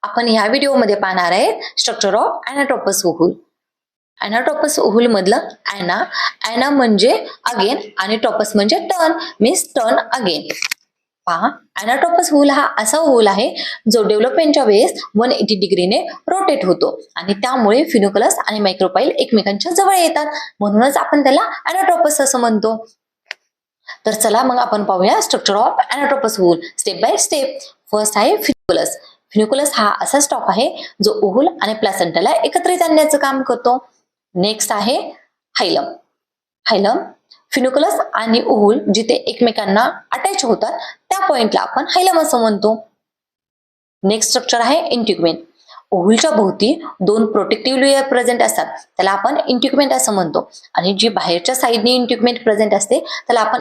आपण ह्या व्हिडिओमध्ये पाहणार आहे structure of anatropous oval. अॅनाटोपस oval मधलं ॲना म्हणजे अगेन आणि टोपस म्हणजे टर्न, मीन्स टर्न अगेन. पहा, अॅनाटोपस ओव्हल हा असा ओव्हल आहे जो डेव्हलपमेंटच्या वेळेस 180 डिग्रीने रोटेट होतो आणि त्यामुळे फिनोकलस आणि मायक्रोपाइल एकमेकांच्या जवळ येतात, म्हणूनच आपण त्याला अॅनाटोपस असं म्हणतो. तर चला मग आपण पाहूया structure of anatropous ovule step by step. First आहे फिन्युकलस. फिन्युकलस हा असा स्टॉक आहे जो ओव्हल आणि प्लासेंटाला एकत्रित आणण्याचं काम करतो. नेक्स्ट आहे हायलम. हायलम फिन्युकलस आणि ओव्हल जिथे एकमेकांना अटॅच होतात त्या पॉइंटला आपण हायलम असं म्हणतो. नेक्स्ट स्ट्रक्चर आहे इंटिग्युमेंट. ओव्हलच्या भोवती दोन प्रोटेक्टिव्ह लेयर प्रेझेंट असतात, त्याला आपण इंटिग्युमेंट असं म्हणतो. आणि जी बाहेरच्या साईडने इंटिग्युमेंट प्रेझेंट असते त्याला आपण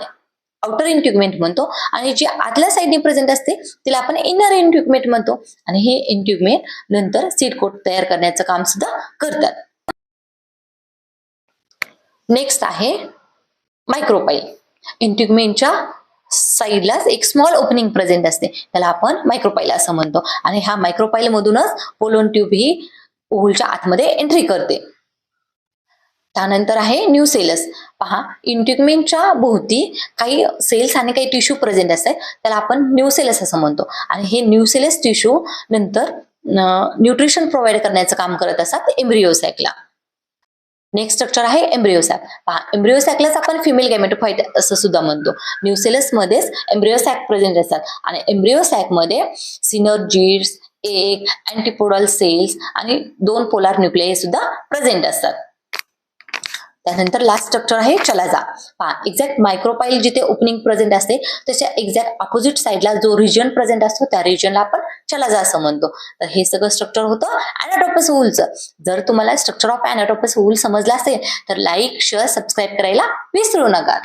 आउटर इंटिग्युमेंट म्हणतो, आणि जी आतल्या साईडने प्रेझेंट असते तिला आपण इनर इंटिग्युमेंट म्हणतो. आणि हे इंटिग्युमेंट नंतर सीड कोट तयार करण्याचं काम सुद्धा करतात. नेक्स्ट आहे मायक्रोपाइल. इंटिग्युमेंटच्या साईडलाच एक स्मॉल ओपनिंग प्रेझेंट असते, त्याला आपण मायक्रोपाइल असं म्हणतो. आणि ह्या मायक्रोपाइल मधूनच पोलन ट्यूब ही ओव्हलच्या आतमध्ये एंट्री करते. त्यानंतर आहे न्यूसेलस. पहा, इंटिग्युमेंटच्या भोवती काही सेल्स आणि काही टिश्यू प्रेझेंट असतात, त्याला आपण न्यूसेलस असं म्हणतो. आणि हे न्यूसेलस टिश्यू नंतर न्यूट्रिशन प्रोव्हाइड करण्याचं काम करत असतात एम्ब्रियो सॅकला. नेक्स्ट स्ट्रक्चर आहे एम्ब्रियो सॅक. पहा, एम्ब्रियो सॅकलाच आपण फिमेल गॅमेटोफाइट असं सुद्धा म्हणतो. न्यूसेलस मध्येच एम्ब्रियो सॅक प्रेझेंट असतात आणि एम्ब्रियो सॅक मध्ये सिनर्जिड्स, एग, अँटीपोडल सेल्स आणि 2 पोलार न्यूक्लियाई सुद्धा प्रेझेंट असतात. त्यानंतर लास्ट स्ट्रक्चर आहे चलाजा. पहा, एक्झॅक्ट मायक्रोपाइल जिथे ओपनिंग प्रेझेंट असते त्याच्या एक्झॅक्ट अपोजिट साइडला जो रिजन प्रेझेंट असतो त्या रिजनला आपण चलाजा असं म्हणतो. तर हे सगळं स्ट्रक्चर होतं अॅनाटोपस ओव्हलचं. जर तुम्हाला स्ट्रक्चर ऑफ अॅनाटोपस ओव्हल समजलं असेल तर लाईक, शेअर, सबस्क्राईब करायला विसरू नका.